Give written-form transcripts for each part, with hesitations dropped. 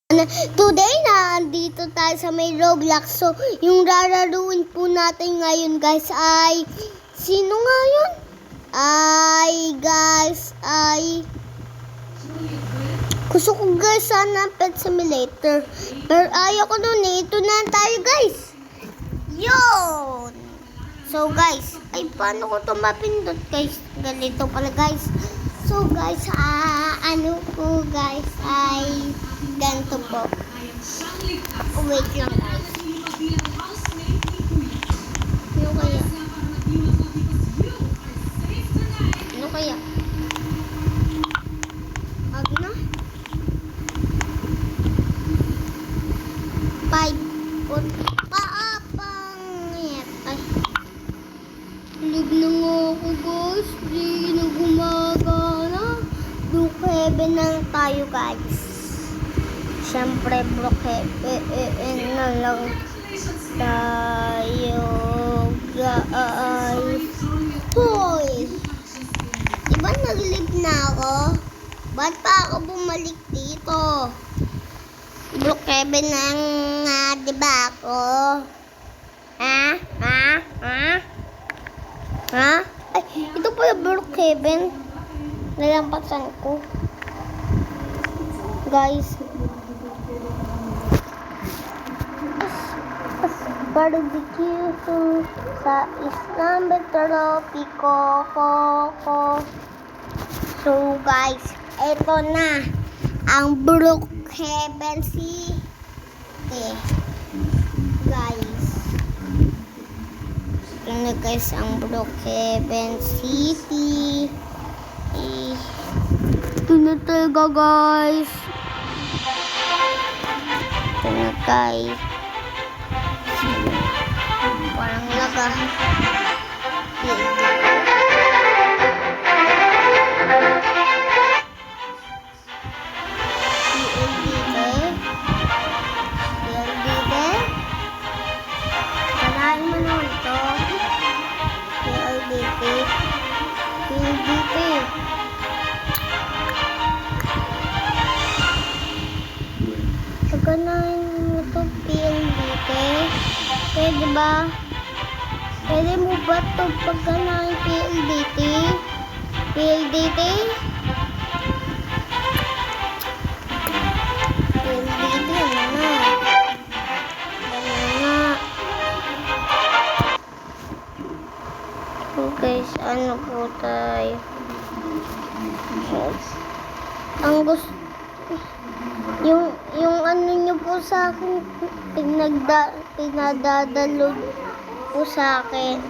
Today na andito tayo sa may Roblox. So, yung lalaruin po natin ngayon guys ay sino nga yun? Gusto ko guys sana Pet Simulator. Pero ayaw ko nun eh. Ito na tayo guys. Yun! So guys, ay paano ko ito mapindot guys? Ganito pala guys. So guys, ano po guys ay ganito po. Wait lang guys. Ano kaya? Ano kaya? Ag na? 5 paapang ay lig na nga ako guys. Di na gumagana. Brook Heaven na tayo guys. Siyempre Brook Heaven na lang tayo guys. Hoy! Diba nag-live na ako? Ba't pa ako bumalik dito? Brook Heaven na nga diba ako? Ha? Ay, ito pala Brook Heaven. Nalampasan ko. Guys. Barbecue sa Islam Tropiko ko. So guys, ito na ang Brook Heaven City. Guys. Ito na guys ang Brook Heaven City. Ito na talaga guys. Ito na guys. Parang laga. Sanahin mo naman ito. Pagkanahin mo ito, PLDT. Pwede ba? Pwede mo ba ito pagkanahin PLDT? PLDT? PLDT, ano na? So guys, ano po tayo? Ang gusto yung ano nyo po sa akin pinadadaload po sa akin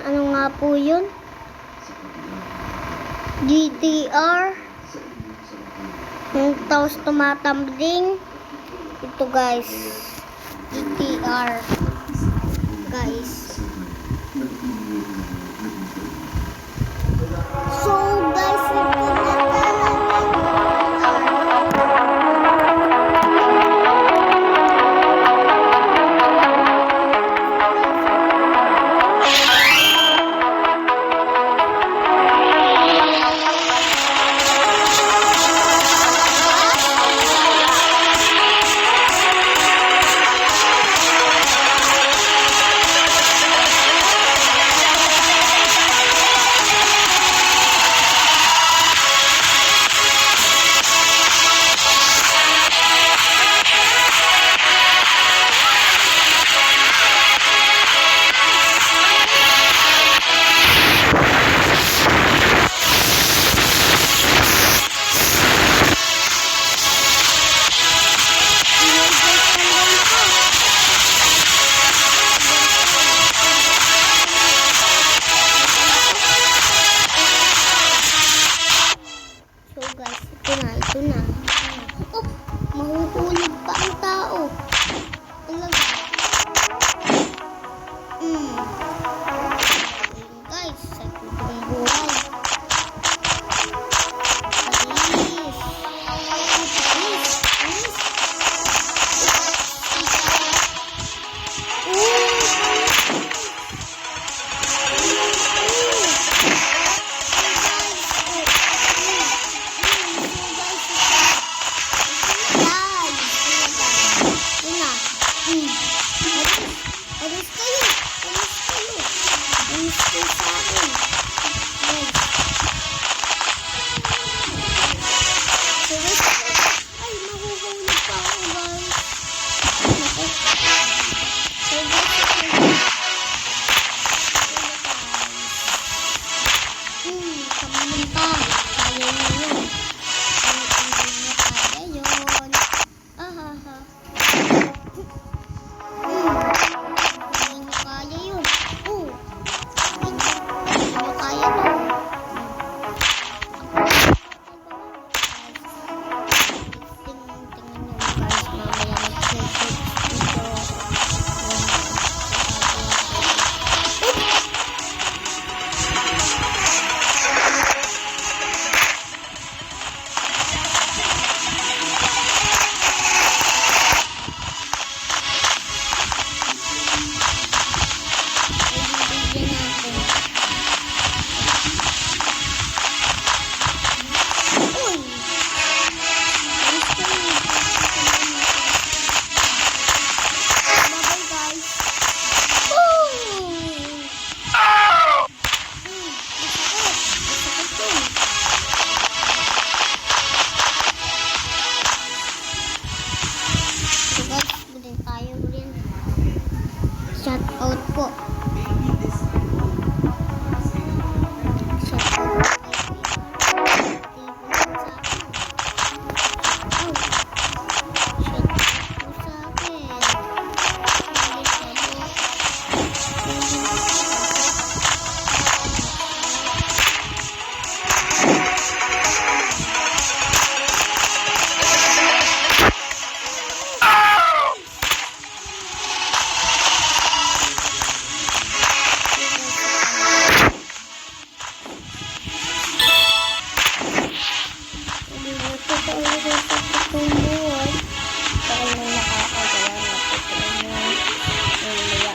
ano nga po yun? GTR tapos tumatambling ito guys GTR guys. So guys, ito na ito na. Oh, mahuhulog pa ang tao. Talaga. Guys, sa tutong buhay. Sobrang sakit ng buwan. Dahil may nakakagawa na ito ng umaya.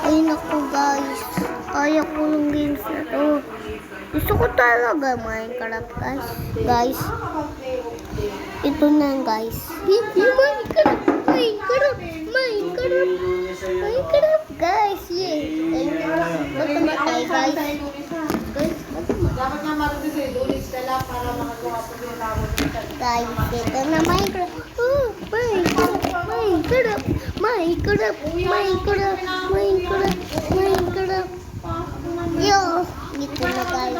Ay naku guys, kaya ko yung games na to. Gusto ko talaga Minecraft guys. Ito na guys. Minecraft guys. Yay. Ba't namatay guys? Dapat nga marunong sa'yo, lulis ka lang para makagawa po yung tawag ng Guys, ito na Minecraft. Oh, Minecraft. Yo, dito na guys.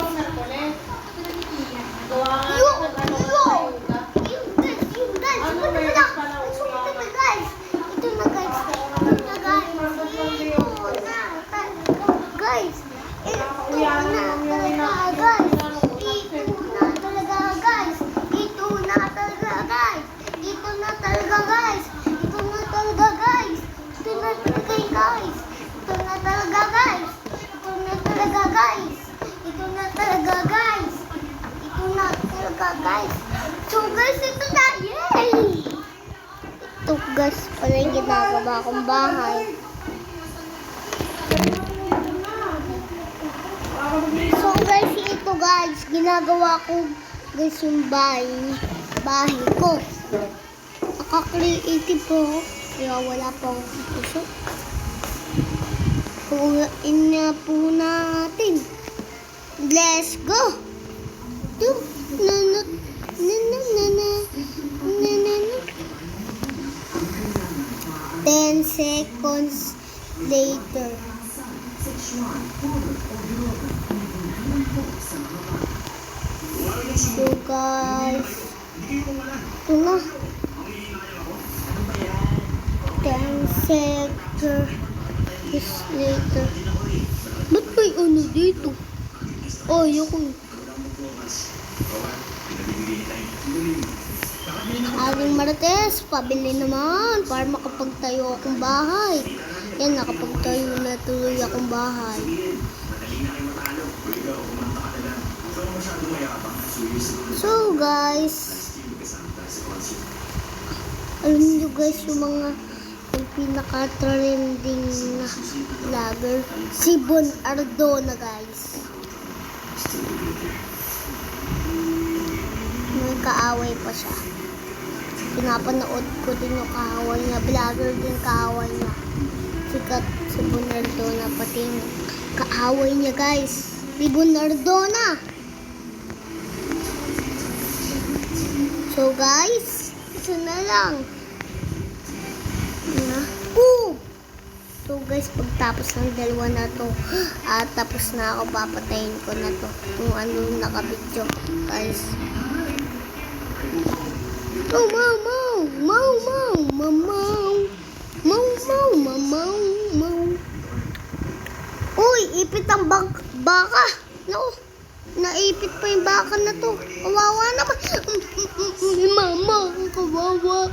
Guys, so guys, ito na, yay! Ito guys, pala yung ginagawa kong bahay. So guys, ito guys, ginagawa ko guys yung bahay ko. Nakaka-creative po, kaya wala pa akong puso. Kuhain na po natin. Let's go! 10 seconds later. So guys, ito na. 10 seconds later. Ba't may ano dito? Oh, ayoko. Aling Marites, pabili naman para makapagtayo akong bahay. Yan, nakapagtayo na tuloy akong bahay. So guys, alam nyo guys yung pinaka-trending na vlogger, si Bon Ardona guys. May kaaway pa siya. Pinapanood ko din yung kaaway niya. Vlogger din kaaway niya. Sikat si Bonardona. Pati yung kaaway niya guys. Si Bonardona. So guys, isa na lang. So guys, pagtapos ng dalawa na to, tapos na ako, papatayin ko na to. Kung ano nakabidyo guys. Oh, Uy, ipit ang baka. No, naipit pa yung baka na to. Kawawa naman. Mama, kawawa.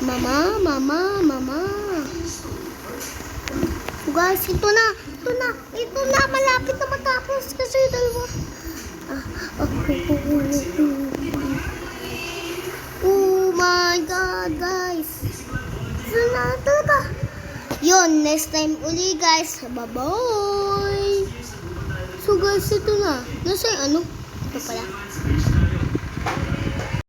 Mama. Guys, ito na. Malapit na matapos kasi dalawa. Oh my God, guys. Sana talaga. Yun, next time uli, guys. Bye-bye. So, guys, ito na. Nasa yung ano? Ito pala.